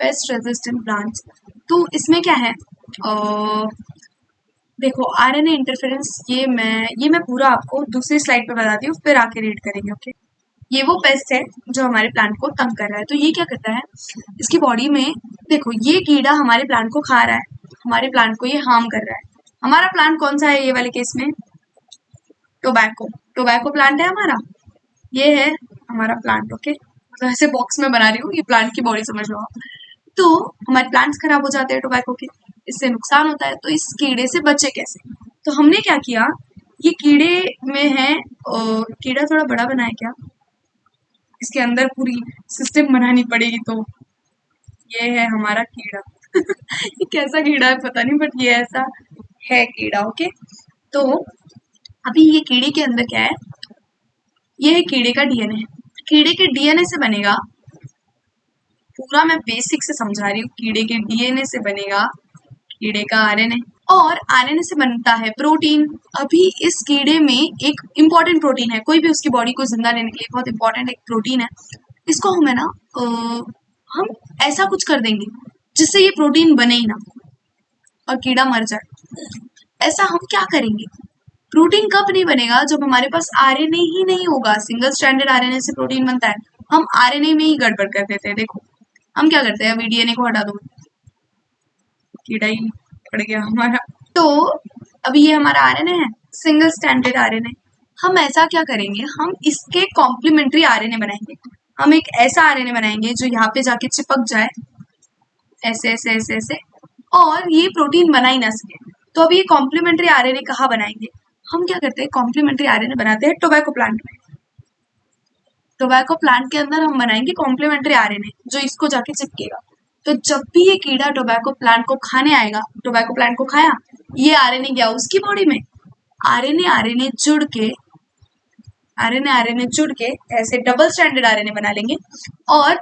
Pest resistant plants. तो इसमें क्या है, देखो आरएनए इंटरफेरेंस, ये मैं पूरा आपको दूसरी स्लाइड पे बताती हूँ, फिर आके रीड करेंगे। ओके, ये वो पेस्ट है जो हमारे प्लांट को तंग कर रहा है। तो ये क्या करता है, इसकी बॉडी में, देखो ये कीड़ा हमारे प्लांट को खा रहा है, हमारे प्लांट को ये हार्म कर रहा है। हमारा प्लांट कौन सा है ये वाले केस में, टोबैको, टोबैको प्लांट है हमारा, ये है हमारा प्लांट। ओके, तो ऐसे बॉक्स में बना रही हूँ, ये प्लांट की बॉडी समझ लो आप। तो हमारे प्लांट्स खराब हो जाते हैं टोबैको के, इससे नुकसान होता है। तो इस कीड़े से बचे कैसे, तो हमने क्या किया, ये कीड़े में है, कीड़ा थोड़ा बड़ा बनाए क्या, इसके अंदर पूरी सिस्टम बनानी पड़ेगी। तो ये है हमारा कीड़ा ये कैसा कीड़ा है पता नहीं, बट ये ऐसा है कीड़ा। ओके, तो अभी ये कीड़े के अंदर क्या है, ये है कीड़े का डीएनए। कीड़े के डीएनए से बनेगा, पूरा मैं बेसिक से समझा रही हूँ, कीड़े के डीएनए से बनेगा कीड़े का आरएनए, और आरएनए से बनता है प्रोटीन। अभी इस कीड़े में एक इम्पॉर्टेंट प्रोटीन है, कोई भी उसकी बॉडी को जिंदा रहने के लिए बहुत इंपॉर्टेंट एक प्रोटीन है। इसको हम है ना, हम ऐसा कुछ कर देंगे जिससे ये प्रोटीन बने ही ना और कीड़ा मर जाए। ऐसा हम क्या करेंगे, प्रोटीन कब नहीं बनेगा, जब हमारे पास आरएनए ही नहीं होगा। सिंगल स्ट्रैंडेड आरएनए से प्रोटीन बनता है, हम आरएनए में ही गड़बड़ कर देते हैं। देखो हम क्या करते हैं, अभी डीएनए को हटा दो, कीड़ा ही पड़ गया हमारा। तो अभी ये हमारा आरएनए है, सिंगल स्ट्रैंडेड आरएनए। हम ऐसा क्या करेंगे, हम इसके कॉम्प्लीमेंट्री आरएनए बनाएंगे। हम एक ऐसा आरएनए बनाएंगे जो यहाँ पे जाके चिपक जाए, ऐसे ऐसे ऐसे ऐसे, और ये प्रोटीन बना ही ना सके। तो अब ये कॉम्प्लीमेंट्री आरएनए कहाँ बनाएंगे, हम क्या करते हैं, कॉम्प्लीमेंट्री आरएनए बनाते हैं टोबैको प्लांट में। टोबैको प्लांट के अंदर हम बनाएंगे कॉम्प्लीमेंट्री आरएनए जो इसको जाके चिपकेगा। तो जब भी ये कीड़ा टोबैको प्लांट को खाने आएगा, टोबैको प्लांट को खाया, ये आरएनए गया उसकी बॉडी में, आरएनए आरएनए जुड़ के, आरएनए आरएनए जुड़ के ऐसे डबल स्ट्रैंडेड आरएनए बना लेंगे। और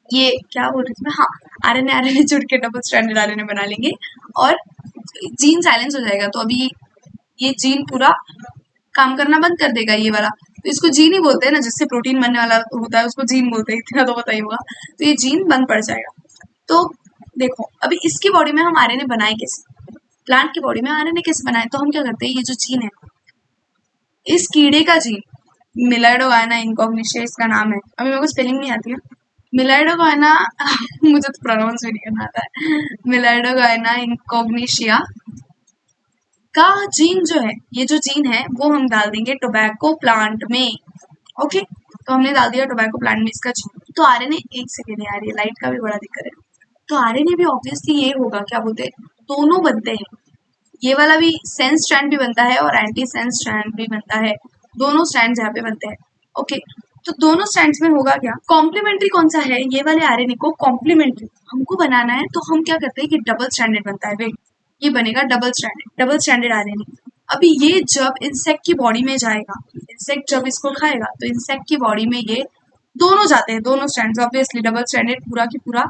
ये क्या बोल रही थी मैं, हाँ, आरएनए आरएनए जुड़ के डबल स्ट्रैंडेड आरएनए बना लेंगे और जीन साइलेंस हो जाएगा। तो अभी ये जीन पूरा काम करना बंद कर देगा ये वाला। तो इसको जीन ही बोलते हैं ना, जिससे प्रोटीन बनने वाला होता है उसको जीन बोलते हैं, इतना तो पता ही होगा। तो ये जीन बंद पड़ जाएगा। तो देखो अभी इसकी बॉडी में हम आरएनए बनाए कैसे, प्लांट की बॉडी में आरएनए कैसे बनाए, तो हम क्या करते हैं, ये जो जीन है, इस कीड़े का जीन, मिलाइडोगायना इनकॉग्निशिया इसका नाम है, अभी मेरे को स्पेलिंग नहीं आती है, मिलाइडोगायना मुझे तो प्रोनाउंस भी नहीं करना आता है, मिलाइडोगायना इनकॉग्निशिया का जीन जो है, ये जो जीन है वो हम डाल देंगे टोबैको प्लांट में। ओके, तो हमने डाल दिया टोबैको प्लांट में इसका जीन। तो आरएनए, एक सेकेंड नहीं आ रही है, लाइट का भी बड़ा दिक्कत है। तो आरएनए भी ऑब्वियसली ये होगा, क्या बोलते हैं, दोनों बनते हैं, ये वाला भी सेंस स्ट्रैंड भी बनता है और एंटी सेंस स्ट्रैंड भी बनता है, दोनों स्ट्रैंड यहाँ पे बनते हैं। ओके, तो दोनों स्ट्रैंड्स में होगा क्या, कॉम्प्लीमेंट्री कौन सा है, ये वाले आरएनए को कॉम्प्लीमेंट्री हमको बनाना है। तो हम क्या करते हैं कि डबल स्ट्रैंडेड बनता है, वेट, ये बनेगा डबल स्ट्रैंडेड आरएनए। अभी ये जब इंसेक्ट की बॉडी में जाएगा, इंसेक्ट जब इसको खाएगा, तो इंसेक्ट की बॉडी में ये दोनों जाते हैं, दोनों स्ट्रैंड्स ऑब्वियसली डबल स्ट्रैंडेड पूरा की पूरा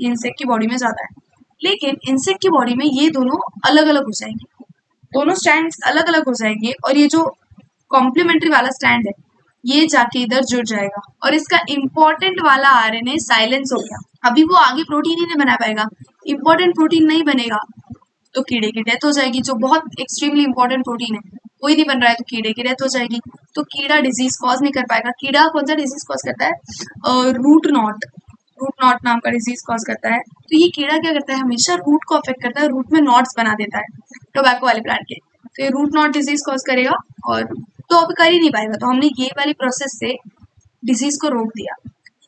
इंसेक्ट की बॉडी में जाता है। लेकिन इंसेक्ट की बॉडी में ये दोनों अलग अलग हो जाएंगे, दोनों स्ट्रैंड्स अलग अलग हो जाएंगे, और ये जो कॉम्प्लीमेंट्री वाला स्ट्रैंड है ये जाके इधर जुड़ जाएगा, और इसका इंपॉर्टेंट वाला आरएनए साइलेंस हो गया। अभी वो आगे प्रोटीन ही नहीं बना पाएगा, इंपॉर्टेंट प्रोटीन नहीं बनेगा, तो कीड़े की डेथ हो जाएगी। जो बहुत एक्सट्रीमली इंपॉर्टेंट प्रोटीन है कोई नहीं बन रहा है, तो कीड़े की डेथ हो जाएगी। तो कीड़ा डिजीज कॉज नहीं कर पाएगा। कीड़ा कौन सा डिजीज कॉज करता है, रूट नॉट नाम का डिजीज कॉज करता है। तो ये कीड़ा क्या करता है, हमेशा रूट को अफेक्ट करता है, रूट में नॉट्स बना देता है टोबैको वाले प्लांट के। तो ये रूट नॉट डिजीज कॉज करेगा, और तो अब कर ही नहीं पाएगा। तो हमने ये वाली प्रोसेस से डिजीज को रोक दिया।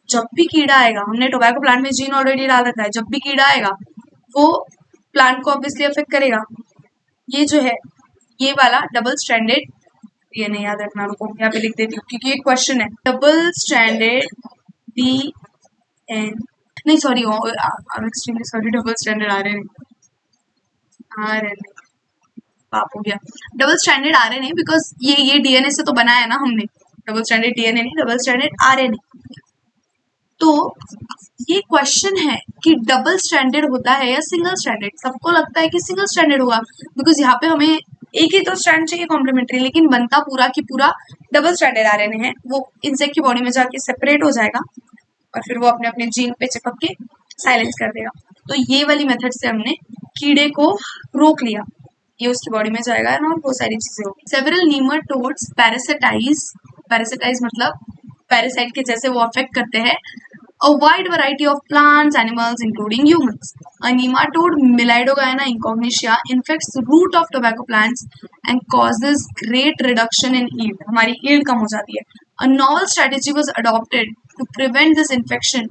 जब भी कीड़ा आएगा, हमने टोबैको प्लांट में जीन ऑलरेडी डाल रखा है, जब भी कीड़ा आएगा वो प्लांट को ऑब्वियसली अफेक्ट करेगा। ये जो है ये वाला डबल स्ट्रैंडेड, ये नहीं याद रखना, रुको यहाँ पे लिख देती हूँ क्योंकि ये क्वेश्चन है, डबल स्ट्रैंडेड डी एन, नहीं sorry, I am extremely sorry, double standard RNA पाप हो गया, डबल स्टैंडर्ड आरएनए, बिकॉज ये डीएनए से तो बनाया है ना हमने, डबल स्टैंडर्ड डीएनए नहीं, डबल स्टैंडर्ड आरएनए। तो ये क्वेश्चन है कि डबल स्टैंडर्ड होता है या सिंगल स्टैंडर्ड। सबको लगता है कि सिंगल स्टैंडर्ड होगा, बिकॉज यहाँ पे हमें एक ही तो स्ट्रैंड चाहिए कॉम्प्लीमेंट्री, लेकिन बनता पूरा की पूरा डबल स्टैंडर्ड आरएनए है। वो इंसेक्ट की बॉडी में जाके सेपरेट हो जाएगा और फिर वो अपने अपने जीन पे चिपक के साइलेंस कर देगा। तो ये वाली मेथड से हमने कीड़े को रोक लिया, ये उसकी बॉडी में जाएगा ना, और वो सारी चीजें होगी। सेवरल नीमाटोड्स पैरासाइटाइज मतलब पैरासाइट के जैसे वो अफेक्ट करते हैं a wide variety of plants, animals, including humans. A nematode, Melidogyna incognitia, infects the root of tobacco plants and causes great reduction in yield. हमारी yield कम हो जाती है. A novel strategy was adopted to prevent this infection,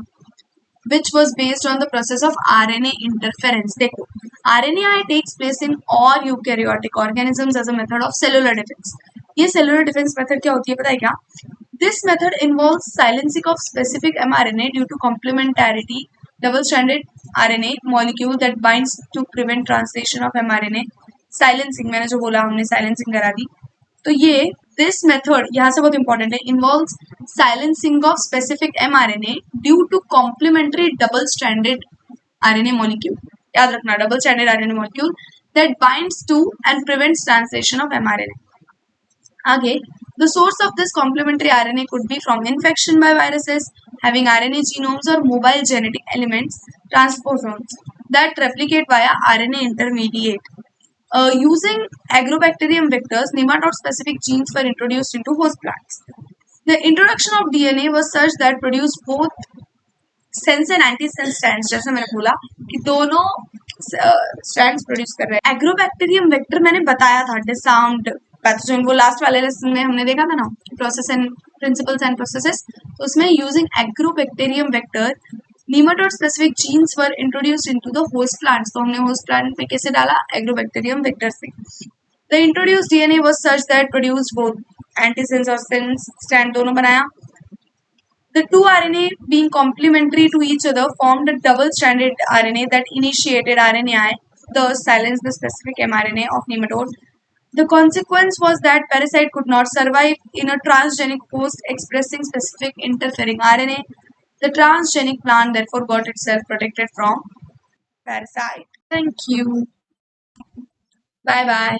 which was based on the process of RNA interference. देखो, RNAi takes place in all eukaryotic organisms as a method of cellular defense. ये cellular defense method क्या होती है पता है क्या? This method involves silencing of specific mRNA due to complementarity double-stranded RNA molecule that binds to prevent translation of mRNA. Silencing मैंने जो बोला हमने silencing करा दी. तो ये this method यहाँ से बहुत important है, involves silencing of specific mRNA due to complementary double-stranded RNA molecule. याद रखना double-stranded RNA molecule that binds to and prevents translation of mRNA. आगे, the source of this complementary RNA could be from infection by viruses having RNA genomes or mobile genetic elements, transposons, that replicate via RNA intermediate. Using agrobacterium vectors, nematode-specific genes were introduced into host plants. The introduction of DNA was such that produced both sense and anti sense strands, जैसे मैंने बोला कि दोनों strands produce कर रहे हैं। Agrobacterium vector मैंने बताया था, डिसआर्म्ड पैथोजन, वो लास्ट वाले लेसन में हमने देखा था ना, process and principles and processes. तो उसमें using agrobacterium vector nematode specific genes were introduced into the host plants. तो हमने host plant में कैसे डाला? एग्रोबैक्टीरियम वेक्टर से। The introduced DNA was such that produced both antisense और sense strand दोनों बनाया। The two RNA being complementary to each other formed a double-stranded RNA that initiated RNAi, thus silenced the specific mRNA of nematode. The consequence was that parasite could not survive in a transgenic host expressing specific interfering RNA. The transgenic plant therefore got itself protected from parasite. Thank you. Bye bye.